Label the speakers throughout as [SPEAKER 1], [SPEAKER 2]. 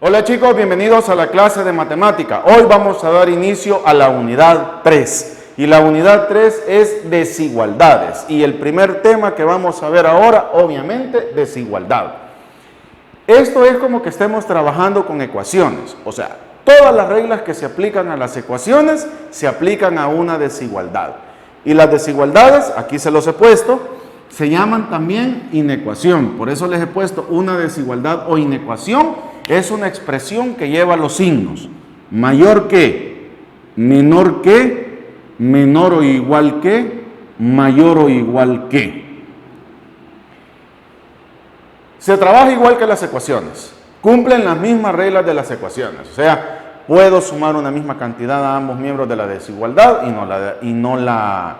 [SPEAKER 1] Hola chicos, bienvenidos a la clase de matemática. Hoy vamos a dar inicio a la unidad 3 y la unidad 3 es desigualdades y el primer tema que vamos a ver ahora, obviamente, desigualdad. Esto es como que estemos trabajando con ecuaciones, o sea, todas las reglas que se aplican a las ecuaciones se aplican a una desigualdad. Y las desigualdades, aquí se los he puesto, se llaman también inecuación. Por eso les he puesto una desigualdad o inecuación. Es una expresión que lleva los signos mayor que, menor que, menor o igual que, mayor o igual que. Se trabaja igual que las ecuaciones, cumplen las mismas reglas de las ecuaciones, o sea, puedo sumar una misma cantidad a ambos miembros de la desigualdad y no la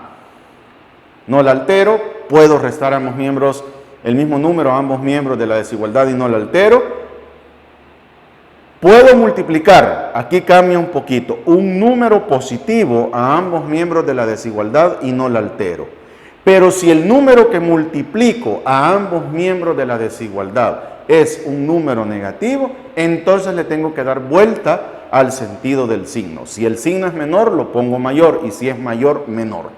[SPEAKER 1] altero, puedo restar a ambos miembros el mismo número a ambos miembros de la desigualdad y no la altero. Puedo multiplicar, aquí cambia un poquito, un número positivo a ambos miembros de la desigualdad y no la altero. Pero si el número que multiplico a ambos miembros de la desigualdad es un número negativo, entonces le tengo que dar vuelta al sentido del signo. Si el signo es menor, lo pongo mayor, y si es mayor, menor.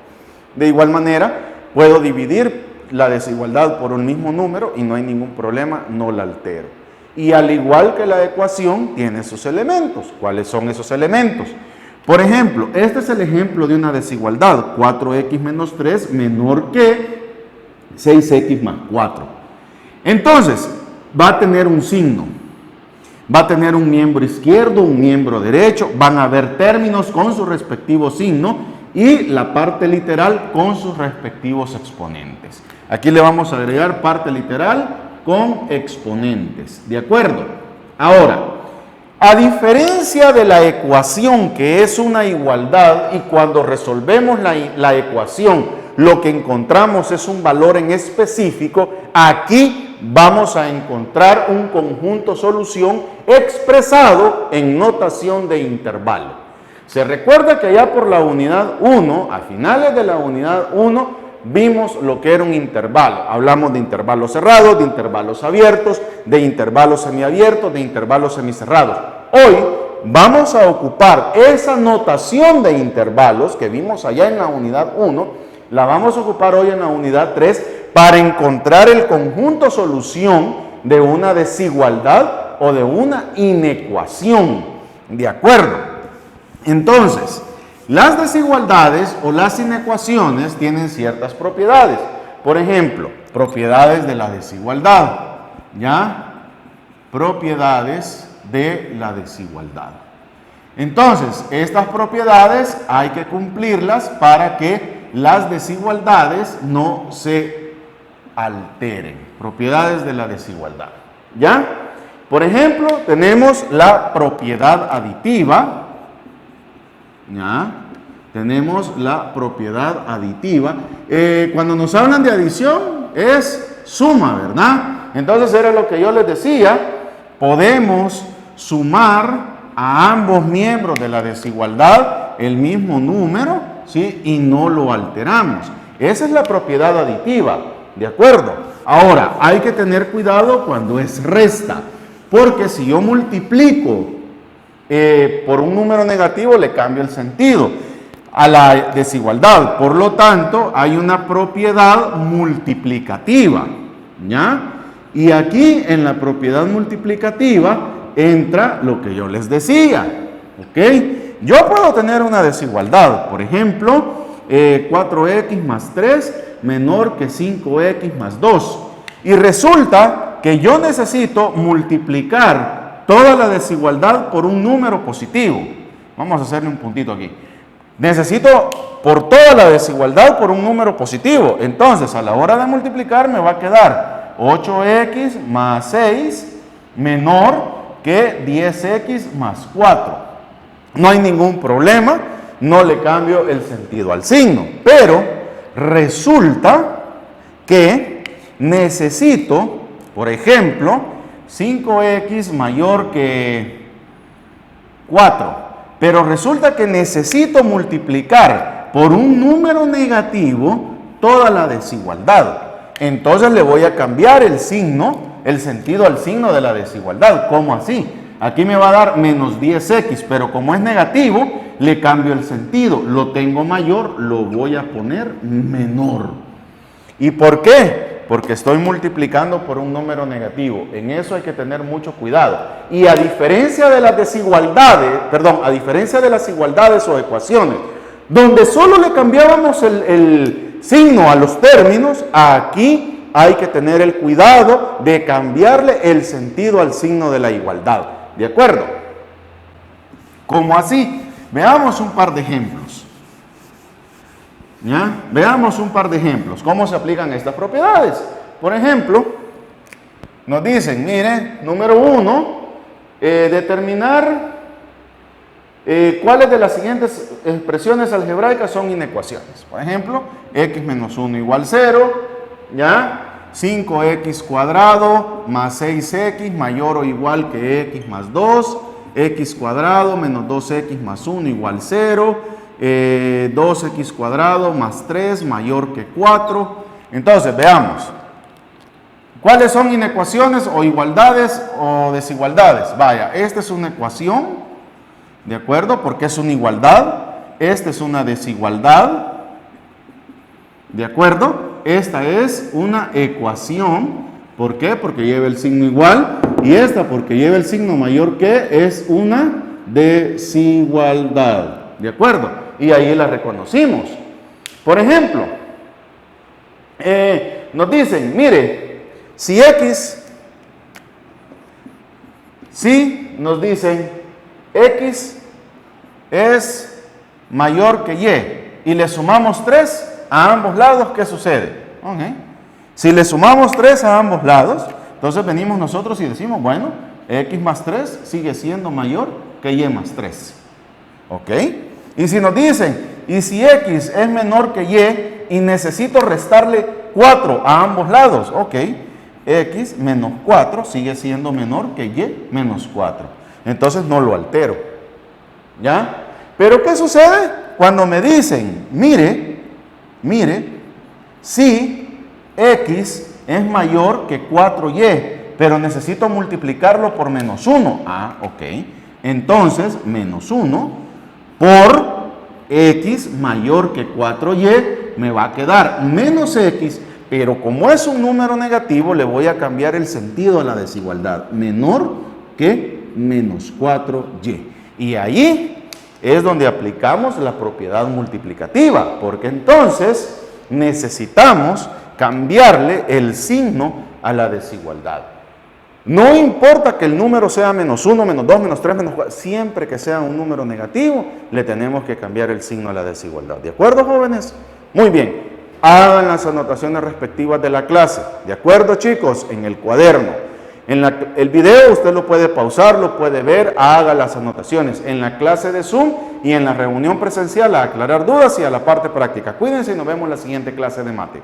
[SPEAKER 1] De igual manera, puedo dividir la desigualdad por un mismo número y no hay ningún problema, no la altero. Y al igual que la ecuación, tiene sus elementos. ¿Cuáles son esos elementos? Por ejemplo, este es el ejemplo de una desigualdad. 4x menos 3 menor que 6x más 4. Entonces, va a tener un signo. Va a tener un miembro izquierdo, un miembro derecho. Van a haber términos con su respectivo signo y la parte literal con sus respectivos exponentes. Aquí le vamos a agregar parte literal con exponentes, ¿de acuerdo? Ahora, a diferencia de la ecuación, que es una igualdad, y cuando resolvemos la ecuación, lo que encontramos es un valor en específico, aquí vamos a encontrar un conjunto solución expresado en notación de intervalo. Se recuerda que ya por la unidad 1, a finales de la unidad 1, vimos lo que era un intervalo. Hablamos de intervalos cerrados, de intervalos abiertos, de intervalos semiabiertos, de intervalos semicerrados. Hoy vamos a ocupar esa notación de intervalos que vimos allá en la unidad 1, la vamos a ocupar hoy en la unidad 3 para encontrar el conjunto solución de una desigualdad o de una inecuación. ¿De acuerdo? Entonces, las desigualdades o las inecuaciones tienen ciertas propiedades. Por ejemplo, propiedades de la desigualdad. ¿Ya? Propiedades de la desigualdad. Entonces, estas propiedades hay que cumplirlas para que las desigualdades no se alteren. Propiedades de la desigualdad. ¿Ya? Por ejemplo, tenemos la propiedad aditiva. ¿Ya? Tenemos la propiedad aditiva. Cuando nos hablan de adición es suma, ¿verdad? Entonces era lo que yo les decía, podemos sumar a ambos miembros de la desigualdad el mismo número, ¿sí? Y no lo alteramos. Esa es la propiedad aditiva, ¿de acuerdo? Ahora, hay que tener cuidado cuando es resta, porque si yo multiplico por un número negativo le cambio el sentido a la desigualdad. Por lo tanto, hay una propiedad multiplicativa, ¿ya? Y aquí en la propiedad multiplicativa entra lo que yo les decía, ¿ok? Yo puedo tener una desigualdad, por ejemplo, 4x más 3 menor que 5x más 2. Y resulta que yo necesito multiplicar toda la desigualdad por un número positivo. Vamos a hacerle un puntito aquí. Necesito por toda la desigualdad por un número positivo. Entonces, a la hora de multiplicar me va a quedar 8x más 6 menor que 10x más 4. No hay ningún problema, no le cambio el sentido al signo. Pero resulta que necesito, por ejemplo, 5x mayor que 4, pero resulta que necesito multiplicar por un número negativo toda la desigualdad. Entonces le voy a cambiar el signo, el sentido al signo de la desigualdad. ¿Cómo así? aquí me va a dar menos 10x, pero como es negativo, le cambio el sentido. Lo tengo mayor, lo voy a poner menor. ¿Y por qué? Porque estoy multiplicando por un número negativo. En eso hay que tener mucho cuidado. Y a diferencia de las desigualdades, a diferencia de las igualdades o ecuaciones, donde solo le cambiábamos el signo a los términos, aquí hay que tener el cuidado de cambiarle el sentido al signo de la igualdad. ¿De acuerdo? ¿Cómo así? Veamos un par de ejemplos. ¿Ya? Veamos un par de ejemplos. ¿Cómo se aplican estas propiedades? Por ejemplo, nos dicen, mire, número 1, determinar cuáles de las siguientes expresiones algebraicas son inecuaciones. Por ejemplo, x menos 1 igual 0, ¿ya? 5x cuadrado más 6x mayor o igual que x más 2, x cuadrado menos 2x más 1 igual 0, 2x cuadrado más 3 mayor que 4. Entonces, veamos. ¿Cuáles son inecuaciones o igualdades o desigualdades? Vaya, esta es una ecuación, ¿de acuerdo? Porque es una igualdad. Esta es una desigualdad, ¿de acuerdo? Esta es una ecuación. ¿Por qué? Porque lleva el signo igual. Y esta, porque lleva el signo mayor que, es una desigualdad, ¿de acuerdo? Y ahí la reconocimos. Por ejemplo, nos dicen, mire, si nos dicen x es mayor que y le sumamos 3 a ambos lados, ¿qué sucede? Okay. Si le sumamos 3 a ambos lados, entonces venimos nosotros y decimos, bueno, x más 3 sigue siendo mayor que y más 3. ¿Ok? Y si nos dicen, y si x es menor que y necesito restarle 4 a ambos lados, ok, x menos 4 sigue siendo menor que y menos 4. Entonces no lo altero. ¿Ya? Pero ¿qué sucede cuando me dicen, mire, si x es mayor que 4y, pero necesito multiplicarlo por menos 1? Ah, ok. Entonces, menos 1 por x mayor que 4y me va a quedar menos x, pero como es un número negativo, le voy a cambiar el sentido a la desigualdad. Menor que menos 4y. Y ahí es donde aplicamos la propiedad multiplicativa, porque entonces necesitamos cambiarle el signo a la desigualdad. No importa que el número sea menos 1, menos 2, menos 3, menos 4, siempre que sea un número negativo, le tenemos que cambiar el signo a la desigualdad. ¿De acuerdo, jóvenes? Muy bien, hagan las anotaciones respectivas de la clase. ¿De acuerdo, chicos? En el cuaderno. El video usted lo puede pausar, lo puede ver, haga las anotaciones en la clase de Zoom y en la reunión presencial a aclarar dudas y a la parte práctica. Cuídense y nos vemos en la siguiente clase de mate.